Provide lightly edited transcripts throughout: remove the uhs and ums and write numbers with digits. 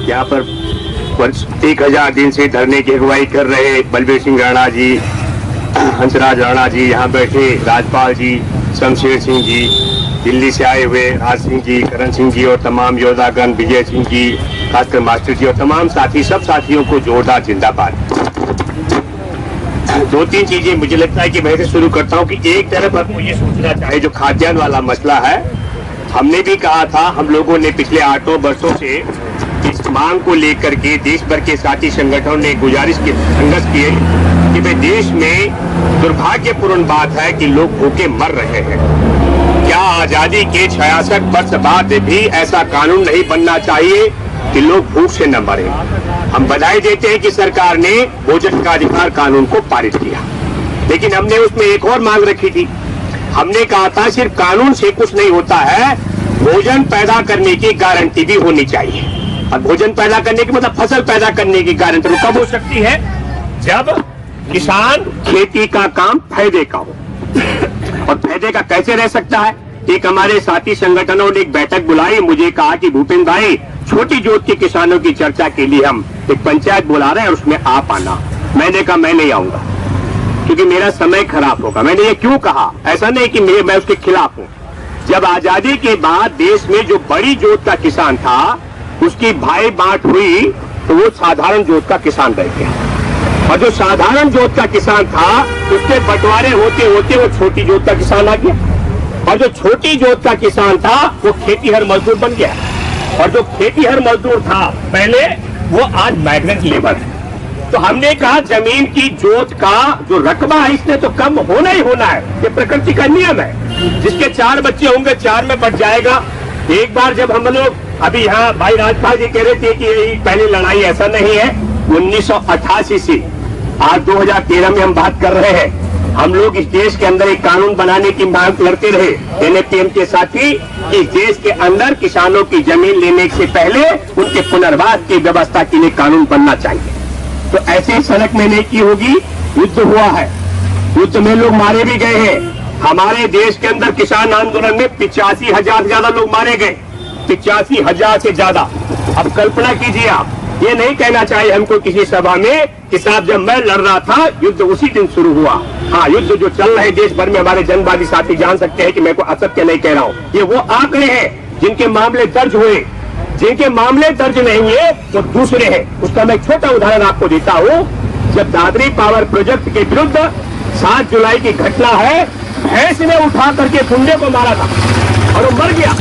यहाँ पर 1000 दिन से धरने की अगुवाई कर रहे बलबीर सिंह राणा जी, हंसराज राणा जी, यहाँ बैठे राजपाल जी, शमशेर सिंह जी, दिल्ली से आए हुए राज सिंह जी, करण सिंह जी और तमाम योद्धागण, विजय सिंह जी, खासकर मास्टर जी और तमाम साथी, सब साथियों को जोरदार जिंदाबाद। 2-3 चीजें मुझे लगता है कि मैं से शुरू करता हूँ कि एक तरफ आपको ये सोचना चाहिए, जो खाद्यान्न वाला मसला है, हमने भी कहा था, हम लोगों ने पिछले 8 वर्षों से इस मांग को लेकर के देश भर के साथी संगठनों ने गुजारिश की, संघर्ष किए कि भाई देश में दुर्भाग्यपूर्ण बात है कि लोग भूखे मर रहे हैं। क्या आजादी के 66 वर्ष बाद भी ऐसा कानून नहीं बनना चाहिए कि लोग भूख से न मरे? हम बधाई देते हैं कि सरकार ने भोजन का अधिकार कानून को पारित किया, लेकिन हमने उसमें एक और मांग रखी थी। हमने कहा था सिर्फ कानून से कुछ नहीं होता है, भोजन पैदा करने की गारंटी भी होनी चाहिए। और भोजन पैदा करने की मतलब फसल पैदा करने की गारंटी तो कब हो सकती है? जब किसान खेती का काम फायदे का हो। और फायदे का कैसे रह सकता है? एक हमारे साथी संगठनों ने एक बैठक बुलाई, मुझे कहा कि भूपेंद्र भाई, छोटी जोत के किसानों की चर्चा के लिए हम एक पंचायत बुला रहे हैं और उसमें आप आना। मैंने कहा मैं नहीं आऊंगा क्योंकि मेरा समय खराब होगा। मैंने ये क्यों कहा? ऐसा नहीं कि मैं उसके खिलाफ हूं। जब आजादी के बाद देश में जो बड़ी जोत का किसान था उसकी भाई बांट हुई तो वो साधारण जोत का किसान रह गया, और जो साधारण जोत का किसान था उसके बंटवारे होते होते वो छोटी जोत का किसान आ गया, और जो छोटी जोत का किसान था वो खेतीहर मजदूर बन गया, और जो खेतीहर मजदूर था पहले वो आज माइग्रेंट लेबर है। तो हमने कहा जमीन की जोत का जो रकबा है इसने तो कम होना ही होना है, ये प्रकृति का नियम है। जिसके 4 बच्चे होंगे 4 में बढ़ जाएगा। एक बार जब हम लोग अभी यहाँ भाई राजपाल जी कह रहे थे कि ये पहली लड़ाई, ऐसा नहीं है। 1988 से आज 2013 में हम बात कर रहे हैं, हम लोग इस देश के अंदर एक कानून बनाने की मांग करते रहे एनएपीएम के साथी, इस देश के अंदर किसानों की जमीन लेने से पहले उनके पुनर्वास की व्यवस्था के लिए कानून बनना चाहिए। तो ऐसे सड़क में नहीं की होगी। युद्ध हुआ है, युद्ध में लोग मारे भी गए हैं। हमारे देश के अंदर किसान आंदोलन में 85,000 से ज्यादा लोग मारे गए, 85,000 से ज्यादा। अब कल्पना कीजिए, आप ये नहीं कहना चाहिए हमको किसी सभा में कि साहब जब मैं लड़ रहा था युद्ध उसी दिन शुरू हुआ। हाँ, युद्ध जो चल रहे देश भर में हमारे जनवादी साथी जान सकते हैं कि मैं कोई असत्य नहीं कह रहा हूँ। ये वो आंकड़े हैं जिनके मामले दर्ज हुए, जिनके मामले दर्ज नहीं हुए तो दूसरे हैं। उसका मैं एक छोटा उदाहरण आपको देता हूँ। जब दादरी पावर प्रोजेक्ट के विरुद्ध 7 जुलाई की घटना है, भैंस ने उठा करके गुंडे को मारा था और वो मर गया।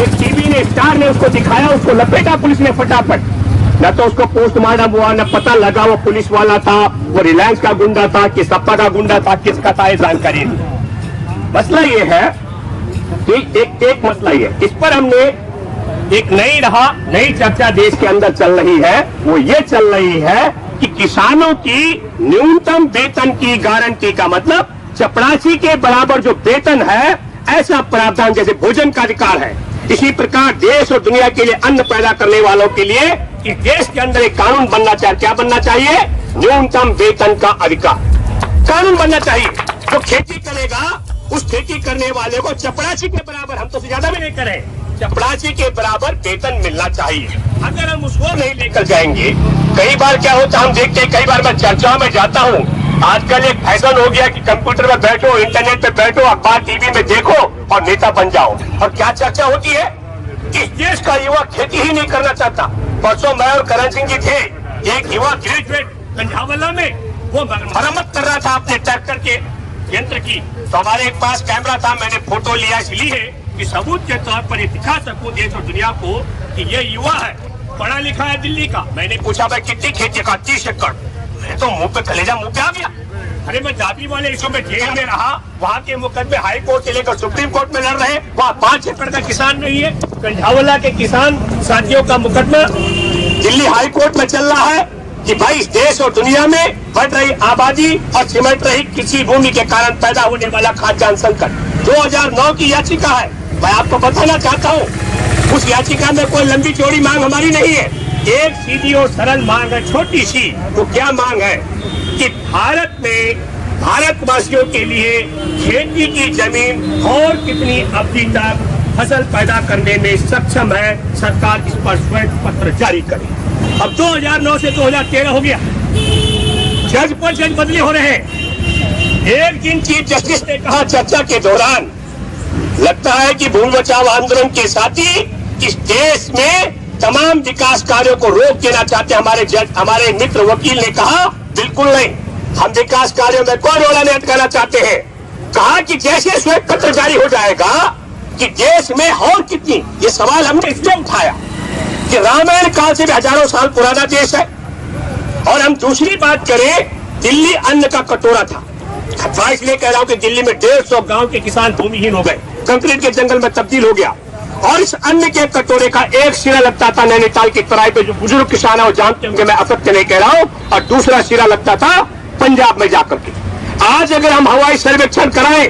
एक टीवी ने, स्टार ने उसको दिखाया, उसको लपेटा पुलिस ने फटाफट। न तो उसको पोस्टमार्टम हुआ, न पता लगा वो पुलिस वाला था, वो रिलायंस का गुंडा था कि सपा का गुंडा था, किसका था ये जानकारी नहीं। मसला ये है कि एक मसला ये, इस पर हमने एक नई चर्चा देश के अंदर चल रही है। वो ये चल रही है कि किसानों की न्यूनतम वेतन की गारंटी का मतलब चपरासी के बराबर जो वेतन है, ऐसा प्रावधान जैसे भोजन का अधिकार है, इसी प्रकार देश और दुनिया के लिए अन्न पैदा करने वालों के लिए इस देश के अंदर एक कानून बनना चाहिए। क्या बनना चाहिए? न्यूनतम वेतन का अधिकार कानून बनना चाहिए। जो खेती करेगा उस खेती करने वाले को चपरासी के बराबर, हम तो ज्यादा भी नहीं करें, चपरासी के बराबर वेतन मिलना चाहिए। अगर हम उसको नहीं लेकर जाएंगे, कई बार क्या होता है हम देखते हैं, कई बार मैं चर्चाओं में जाता हूँ, आजकल एक फैशन हो गया कि कंप्यूटर में बैठो, इंटरनेट पे बैठो, अखबार टीवी में देखो और नेता बन जाओ। और क्या चर्चा होती है? इस देश का युवा खेती ही नहीं करना चाहता। परसों मैं और करण सिंह जी थे, एक युवा ग्रेजुएट कंझावला में, वो मरम्मत कर रहा था अपने ट्रैक्टर के यंत्र की। तो हमारे पास कैमरा था, मैंने फोटो लिया इसलिए कि सबूत के तौर पर ये दिखा सकूं देश और दुनिया को कि ये युवा है, पढ़ा लिखा है दिल्ली का। मैंने पूछा भाई कितनी खेती का? 30 एकड़। मैं तो मुंह पे कलेजा मुंह पे आ गया। अरे मैं जाति वाले इशू में जेल में रहा, वहाँ के मुकदमे हाई कोर्ट से लेकर सुप्रीम कोर्ट में लड़ रहे, वहाँ 5 एकड़ का किसान नहीं है। कंझावला के किसान साथियों का मुकदमा दिल्ली हाई कोर्ट में चल रहा है कि भाई इस देश और दुनिया में बढ़ रही आबादी और सिमट रही कृषि भूमि के कारण पैदा होने वाला खाद्यान्न संकट 2009 की याचिका है। मैं आपको बताना चाहता हूँ, उस याचिका में कोई लंबी चौड़ी मांग हमारी नहीं है, एक सीधी और सरल मांग है, छोटी सी। वो क्या मांग है कि भारत में भारतवासियों के लिए खेती की जमीन और कितनी अवधि तक फसल पैदा करने में सक्षम है, सरकार इस पर श्वेत पत्र जारी करे। अब 2009 से 2013 हो गया, जज पर जज बदली हो रहे हैं। एक दिन चीफ जस्टिस ने कहा चर्चा के दौरान, लगता है कि भूमि बचाओ आंदोलन के साथी इस देश में तमाम विकास कार्यों को रोक देना चाहते हैं। हमारे मित्र वकील ने कहा बिल्कुल नहीं, हम विकास कार्यों में कोई रोड़ा नहीं अटकाना चाहते हैं। कहा कि जैसे श्वेत पत्र जारी हो जाएगा कि देश में और कितनी, ये सवाल हमने इसलिए उठाया कि रामायण काल से भी हजारों साल पुराना देश है। और हम दूसरी बात करें, दिल्ली अन्न का कटोरा था। खतरा इसलिए कह रहा हूं कि दिल्ली में 150 गांव के किसान भूमिहीन हो गए, कंक्रीट के जंगल में तब्दील हो गया। और इस अन्न के कटोरे का एक सिरा लगता था नैनीताल की तराई पे, जो बुजुर्ग किसान है वो जानते होंगे, मैं असत्य नहीं कह रहा हूं, और दूसरा सिरा लगता था पंजाब में जाकर के। आज अगर हम हवाई सर्वेक्षण कराएं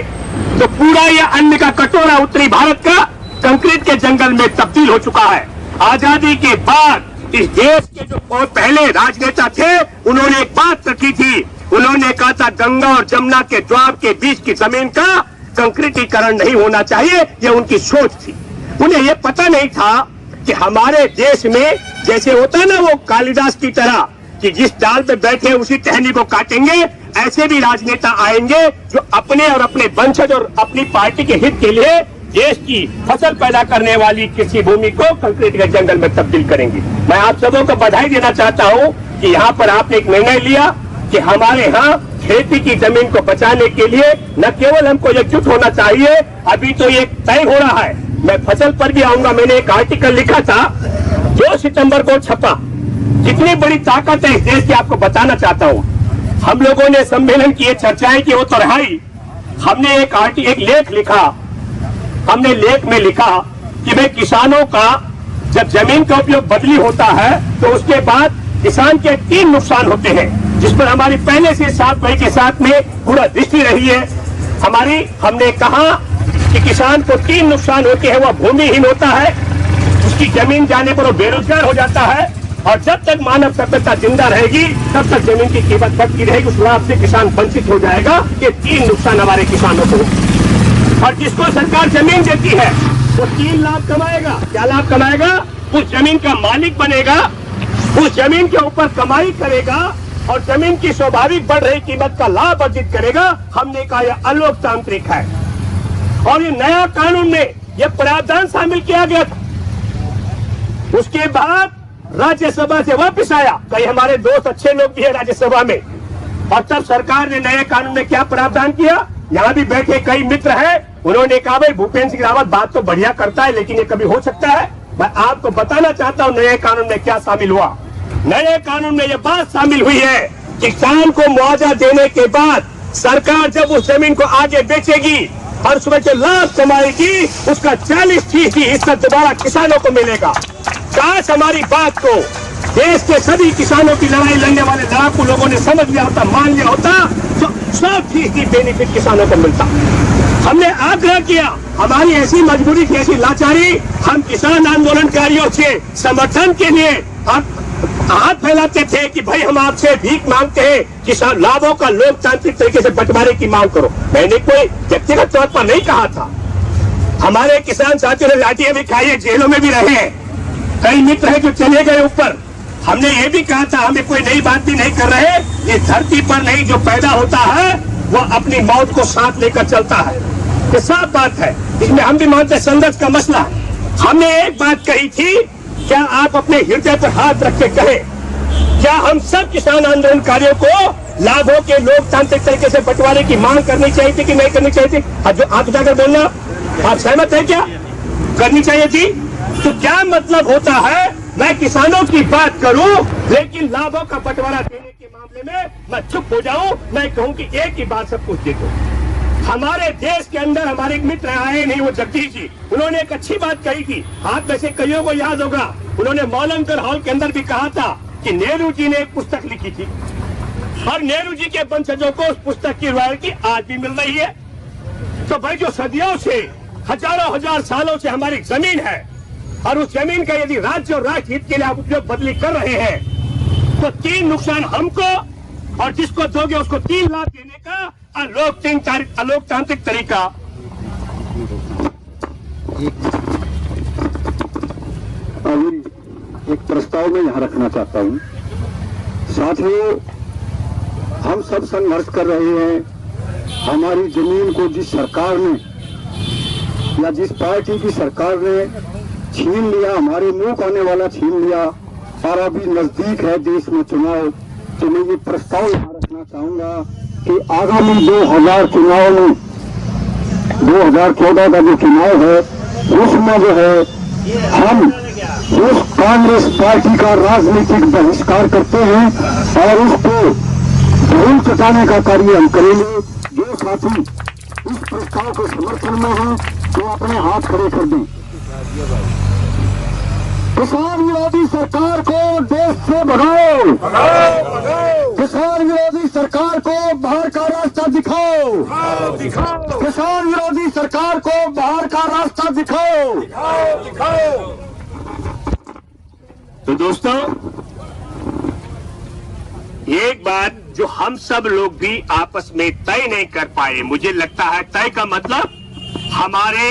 तो पूरा यह अन्न का कटोरा उत्तरी भारत का कंक्रीट के जंगल में तब्दील हो चुका है। आजादी के बाद इस देश के जो बहुत पहले राजनेता थे, उन्होंने एक बात रखी थी, उन्होंने कहा था गंगा और जमुना के द्वार के बीच की जमीन का कंक्रीटीकरण नहीं होना चाहिए, यह उनकी सोच थी। उन्हें यह पता नहीं था कि हमारे देश में जैसे होता है ना वो कालिदास की तरह कि जिस डाल पे बैठे उसी टहनी को काटेंगे, ऐसे भी राजनेता आएंगे जो अपने और अपने वंशज और अपनी पार्टी के हित के लिए देश की फसल पैदा करने वाली कृषि भूमि को कंक्रीट के जंगल में तब्दील करेंगे। मैं आप सबों को बधाई देना चाहता हूं कि यहाँ पर आपने एक निर्णय लिया कि हमारे यहाँ खेती की जमीन को बचाने के लिए न केवल हमको एकजुट होना चाहिए, अभी तो ये तय हो रहा है। मैं फसल पर भी आऊंगा, मैंने एक आर्टिकल लिखा था 2 सितंबर को छपा। कितनी बड़ी ताकत है इस देश की आपको बताना चाहता हूँ। हम लोगों ने सम्मेलन किए, चर्चाएं की, वो तो रहाई। हमने एक लेख लिखा, हमने लेख में लिखा कि भाई किसानों का जब जमीन का उपयोग बदली होता है तो उसके बाद किसान के 3 नुकसान होते हैं, जिस पर हमारी पहले से 7 मई के साथ में पूरा दृष्टि रही है हमारी। हमने कहा कि किसान को 3 नुकसान होते हैं, वह भूमिहीन होता है, उसकी जमीन जाने पर वो बेरोजगार हो जाता है, और जब तक मानव सभ्यता जिंदा रहेगी तब तक जमीन की कीमत बढ़ती रहेगी, उस लाभ से किसान वंचित हो जाएगा। ये 3 नुकसान हमारे किसानों को। और जिसको सरकार जमीन देती है वो 3 लाभ कमाएगा। क्या लाभ कमाएगा? उस जमीन का मालिक बनेगा, उस जमीन के ऊपर कमाई करेगा और जमीन की स्वाभाविक बढ़ रही कीमत का लाभ अर्जित करेगा। हमने कहा यह अलोकतांत्रिक है। और ये नया कानून में यह प्रावधान शामिल किया गया था। उसके बाद राज्यसभा से वापस आया, कई हमारे दोस्त अच्छे लोग भी है राज्यसभा में, और तब सरकार ने नए कानून में क्या प्रावधान किया, यहाँ भी बैठे कई मित्र हैं, उन्होंने कहा भाई भूपेंद्र सिंह रावत बात तो बढ़िया करता है लेकिन ये कभी हो सकता है। मैं आपको बताना चाहता हूँ नए कानून में क्या शामिल हुआ। नए कानून में यह बात शामिल हुई है कि किसान को मुआवजा देने के बाद सरकार जब उस जमीन को आगे बेचेगी और उसमें जो लाभ कमाएगी उसका 40% हिस्सा दोबारा किसानों को मिलेगा। काश हमारी बात को देश के सभी किसानों की लड़ाई लड़ने वाले लड़ाकू लोगों ने समझ लिया होता, मान लिया होता, तो 100% बेनिफिट किसानों को मिलता। हमने आग्रह किया, हमारी ऐसी मजबूरी थी, ऐसी लाचारी, हम किसान आंदोलनकारियों से समर्थन के लिए हाथ फैलाते थे कि भाई हम आपसे भीख मांगते हैं, किसान लाभों का लोकतांत्रिक तरीके से बंटवारे की मांग करो। मैंने कोई व्यक्तिगत तौर पर नहीं कहा था। हमारे किसान साथियों ने लाठियां भी खाई है, जेलों में भी रहे हैं, कई मित्र हैं जो चले गए ऊपर। हमने ये भी कहा था हमें कोई नई बात भी नहीं कर रहे, इस धरती पर नहीं जो पैदा होता है वो अपनी मौत को साथ लेकर चलता है, ये साफ बात है। इसमें हम भी मानते संघर्ष का मसला है। हमने एक बात कही थी, क्या आप अपने हृदय पर हाथ रख के कहें, क्या हम सब किसान आंदोलनकारियों को लाभों के लोकतांत्रिक तरीके से बंटवारे की मांग करनी चाहिए थी कि नहीं करनी चाहिए थी? जो आप उठाकर बोलना, आप सहमत है क्या? करनी चाहिए थी। तो क्या मतलब होता है मैं किसानों की बात करूं लेकिन लाभों का बंटवारा देने के मामले में मैं चुप हो जाऊं, मैं कहूं कि एक ही बात सब कुछ दे दो। हमारे देश के अंदर हमारे एक मित्र आए नहीं, वो जगदीश जी, उन्होंने एक अच्छी बात कही थी, आप में से कईयों को याद होगा। उन्होंने मौलंकर हॉल के अंदर भी कहा था कि नेहरू जी ने एक पुस्तक लिखी थी और नेहरू जी के वंशजों को उस पुस्तक की रॉयल्टी आज भी मिल रही है। तो भाई जो सदियों से हजारों हजार सालों से हमारी जमीन है और उस जमीन का यदि राज्य और राष्ट्र हित के लिए आप उपयोग बदली कर रहे हैं तो 3 नुकसान हमको और जिसको दोगे उसको 3 लाभ देने का अलोकतांत्रिक तरीका। एक प्रस्ताव प्रस्ताव मैं यहाँ रखना चाहता हूँ। साथियों, हम सब संघर्ष कर रहे हैं। हमारी जमीन को जिस सरकार ने या जिस पार्टी की सरकार ने छीन लिया, हमारे मुंह आने वाला छीन लिया, और अभी नजदीक है देश में चुनाव, तो मैं ये प्रस्ताव यहाँ रखना चाहूंगा कि आगामी 2000 चुनाव में 2014 का जो चुनाव है उसमें जो है हम उस कांग्रेस पार्टी का राजनीतिक बहिष्कार करते हैं और उसको धूल चटाने का कार्य हम करेंगे। जो साथी इस प्रस्ताव के समर्थन में हैं तो अपने हाथ खड़े कर दें। किसान विरोधी सरकार को देश से भगाओ, किसान विरोधी सरकार को बाहर का रास्ता दिखाओ, किसान विरोधी सरकार को बाहर का रास्ता दिखाओ। तो दोस्तों, एक बात जो हम सब लोग भी आपस में तय नहीं कर पाए, मुझे लगता है तय का मतलब हमारे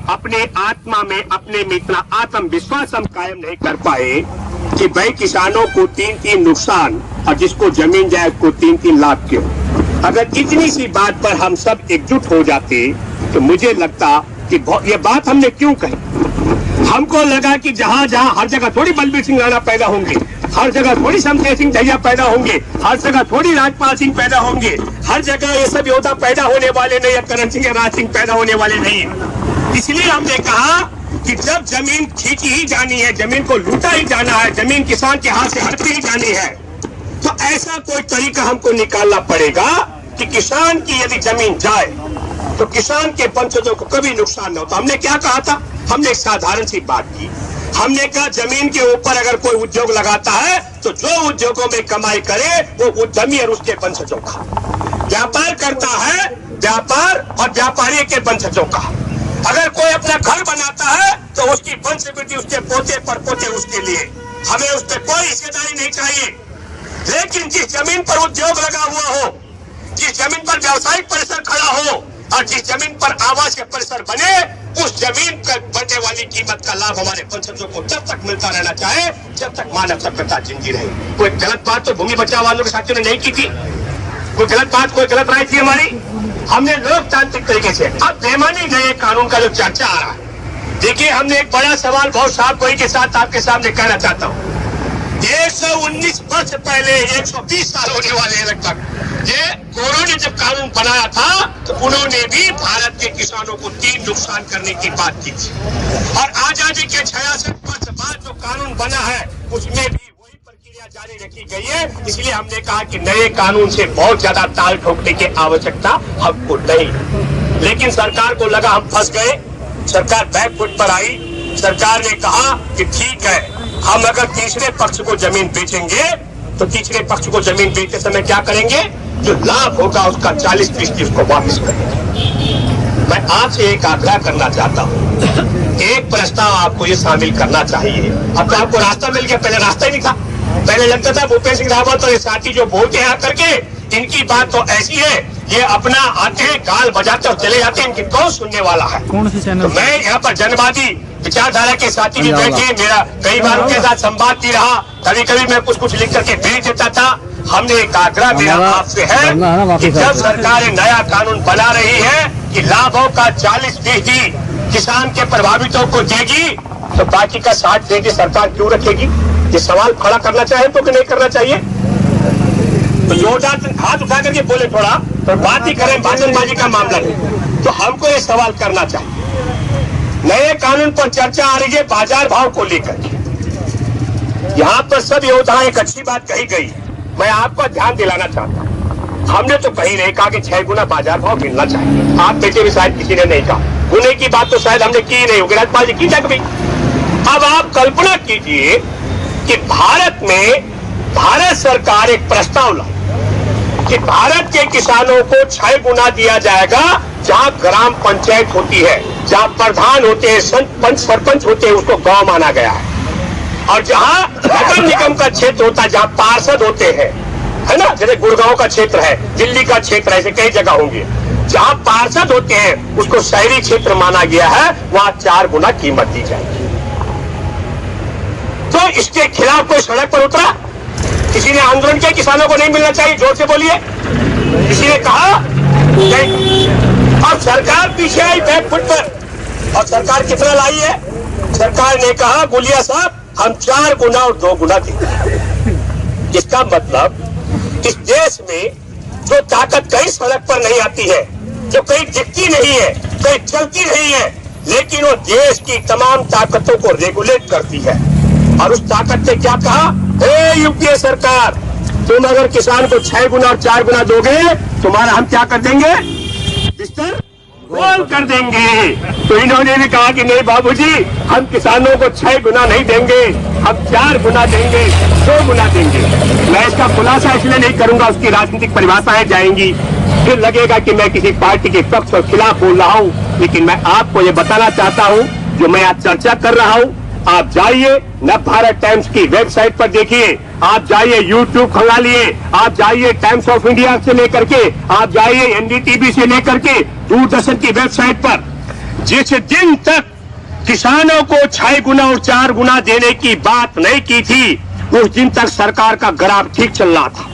अपने आत्मा में, अपने में इतना आत्मविश्वास हम कायम नहीं कर पाए कि भाई किसानों को 3-3 नुकसान और जिसको जमीन जाए उसको 3-3 लाख क्यों। अगर इतनी सी बात पर हम सब एकजुट हो जाते तो मुझे लगता कि ये बात हमने क्यों कही। हमको लगा कि जहां जहां हर जगह थोड़ी बलबीर सिंह राणा पैदा होंगे, हर जगह थोड़ी शमशेर सिंह दहिया पैदा होंगे, हर जगह थोड़ी राजपाल सिंह पैदा होंगे, हर जगह ये सब योद्धा पैदा होने वाले नहीं, या करण सिंह या राज सिंह पैदा होने वाले नहीं। इसलिए हमने कहा कि जब जमीन खींची ही जानी है, जमीन को लूटा ही जाना है, जमीन किसान के हाथ से हड़पी ही जानी है, तो ऐसा कोई तरीका हमको निकालना पड़ेगा कि किसान की यदि जमीन जाए तो किसान के वंशजों को कभी नुकसान न हो। तो हमने क्या कहा था, हमने एक साधारण सी बात की। हमने कहा जमीन के ऊपर अगर कोई उद्योग लगाता है तो जो उद्योगों में कमाई करे वो उद्यमी और उसके वंशजों का, व्यापार करता है व्यापार और व्यापारी के वंशजों का। अगर कोई अपना घर बनाता है तो उसकी वंशवृद्धि, उसके पोते पर पोते उसके लिए, हमें उस पर कोई हिस्सेदारी नहीं चाहिए। लेकिन जिस जमीन पर उद्योग लगा हुआ हो, जिस जमीन पर व्यावसायिक परिसर खड़ा हो और जिस जमीन पर आवासीय परिसर बने, उस जमीन पर बनने वाली कीमत का लाभ हमारे वंशजों को तब तक मिलता रहना चाहे जब तक मानव सभ्यता जिंदी रहे। कोई गलत बात तो भूमि बचाव वालों के साथियों ने नहीं की थी, कोई गलत बात, कोई गलत राय थी हमारी। हमने लोकतांत्रिक तरीके से, अब बेमानी नए कानून का जो चर्चा आ रहा है, देखिए हमने एक बड़ा सवाल बहुत साफ वही के साथ आपके सामने कहना चाहता हूँ। 119 वर्ष पहले, 120 साल होने वाले हैं लगभग, ये कोरोना ने जब कानून बनाया था तो उन्होंने भी भारत के किसानों को 3 नुकसान करने की बात की थी। और आजादी के 66 वर्ष बाद जो कानून बना है उसमें भी वही प्रक्रिया जारी रखी गई है। इसलिए हमने कहा कि नए कानून से बहुत ज्यादा ताल ठोकने की आवश्यकता हमको नहीं। लेकिन सरकार को लगा हम फंस गए, सरकार बैकफुट पर आई। सरकार ने कहा कि ठीक है, हम अगर तीसरे पक्ष को जमीन बेचेंगे तो तीसरे पक्ष को जमीन बेचते समय क्या करेंगे, जो लाभ होगा उसका 40% उसको वापस करेंगे। मैं आपसे एक आग्रह करना चाहता हूँ, एक प्रस्ताव आपको ये शामिल करना चाहिए। अब तो आपको रास्ता मिल गया, पहले रास्ता ही नहीं था। पहले लगता था भूपेंद्र सिंह रावत और ये साथी जो बोलते हैं आकर के, इनकी बात तो ऐसी है, ये अपना आते हैं गाल बजाते और चले जाते हैं, इनकी कौन सुनने वाला है। तो मैं यहाँ पर जनवादी विचारधारा के साथी भी बैठे, मेरा कई बार उनके साथ संवाद भी रहा, कभी कभी मैं कुछ लिख करके भेज देता था। हमने एक आग्रह मेरा आपसे है कि जब सरकार नया कानून बना रही है कि लाभों का 40% किसान के प्रभावितों को देगी, तो बाकी का 60% सरकार क्यों रखेगी? ये सवाल खड़ा करना चाहे तो कि नहीं करना चाहिए? तो जोरदार हाथ उठा करके बोले, थोड़ा तो बात ही करें, भाषणबाजी का मामला नहीं। तो हमको ये सवाल करना चाहिए। नए कानून पर चर्चा आ रही है बाजार भाव को लेकर, यहाँ पर सब योद्धा एक अच्छी बात कही गई, मैं आपको ध्यान दिलाना चाहता हूँ। हमने तो कहीं नहीं कहा कि 6 गुना बाजार भाव मिलना चाहिए, आप बेटे भी शायद किसी ने नहीं कहा। गुने की बात तो शायद हमने की नहीं होगी, राजपाल जी की जा कभी। अब आप कल्पना कीजिए कि भारत में भारत सरकार एक प्रस्ताव लाई कि भारत के किसानों को 6 गुना दिया जाएगा। जहां ग्राम पंचायत होती है, जहां प्रधान होते हैं, सरपंच होते हैं, उसको गांव माना गया है। और जहां नगर निगम का क्षेत्र होता है, जहां पार्षद होते हैं, है ना, जैसे गुड़गांव का क्षेत्र है, दिल्ली का क्षेत्र है, ऐसे कई जगह होंगे, जहां पार्षद होते हैं उसको शहरी क्षेत्र माना गया है, वहां 4 गुना कीमत दी जाएगी। तो इसके खिलाफ कोई सड़क पर उतरा? किसी ने आंदोलन किया किसानों को नहीं मिलना चाहिए? जोर से बोलिए। किसी ने कहा नहीं। और सरकार पीछे आई बैकफुट पर। और सरकार कितना लाई है? सरकार ने कहा गुलिया साहब हम 4 गुना और 2 गुना देंगे। इसका मतलब इस देश में जो ताकत कहीं सड़क पर नहीं आती है, जो कहीं दिखती नहीं है, कहीं चलती नहीं है, लेकिन वो देश की तमाम ताकतों को रेगुलेट करती है। और उस ताकत ने क्या कहा? हे यूपीए सरकार, तुम अगर किसान को 6 गुना और 4 गुना दोगे, तुम्हारा हम क्या कर देंगे? बिस्तर गोल कर देंगे। तो इन्होंने भी कहा कि नहीं बाबूजी, हम किसानों को 6 गुना नहीं देंगे, हम 4 गुना देंगे, 2 गुना देंगे। मैं इसका खुलासा इसलिए नहीं करूंगा, उसकी राजनीतिक परिभाषाएं जाएंगी, फिर लगेगा कि मैं किसी पार्टी के पक्ष और खिलाफ बोल रहा हूं। लेकिन मैं आपको ये बताना चाहता हूं, जो मैं आज चर्चा कर रहा हूं, आप जाइए नवभारत टाइम्स की वेबसाइट पर देखिए, आप जाइए यूट्यूब खंगालिए, आप जाइए टाइम्स ऑफ इंडिया से लेकर के, आप जाइए एनडीटीवी से लेकर के दूरदर्शन की वेबसाइट पर। जिस दिन तक किसानों को 6 गुना और 4 गुना देने की बात नहीं की थी, उस दिन तक सरकार का ग्राफ ठीक चल रहा था।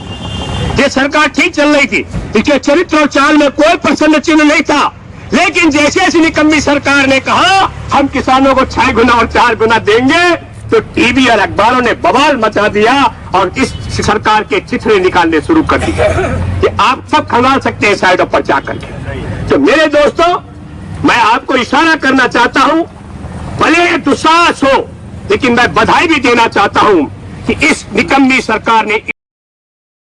ये सरकार ठीक चल रही थी, इसके चरित्र और चाल में कोई प्रसन्न चिन्ह नहीं था। लेकिन जैसे ऐसी निकम्मी सरकार ने कहा हम किसानों को 6 गुना और 4 गुना देंगे, तो टीवी और अखबारों ने बवाल मचा दिया और इस सरकार के चिथड़े निकालने शुरू कर दिए। ये आप सब खंगाल सकते हैं साइडों पर जाकर के। तो मेरे दोस्तों, मैं आपको इशारा करना चाहता हूं, भले दुस्साहस हो, लेकिन मैं बधाई भी देना चाहता हूं कि इस निकम्मी सरकार ने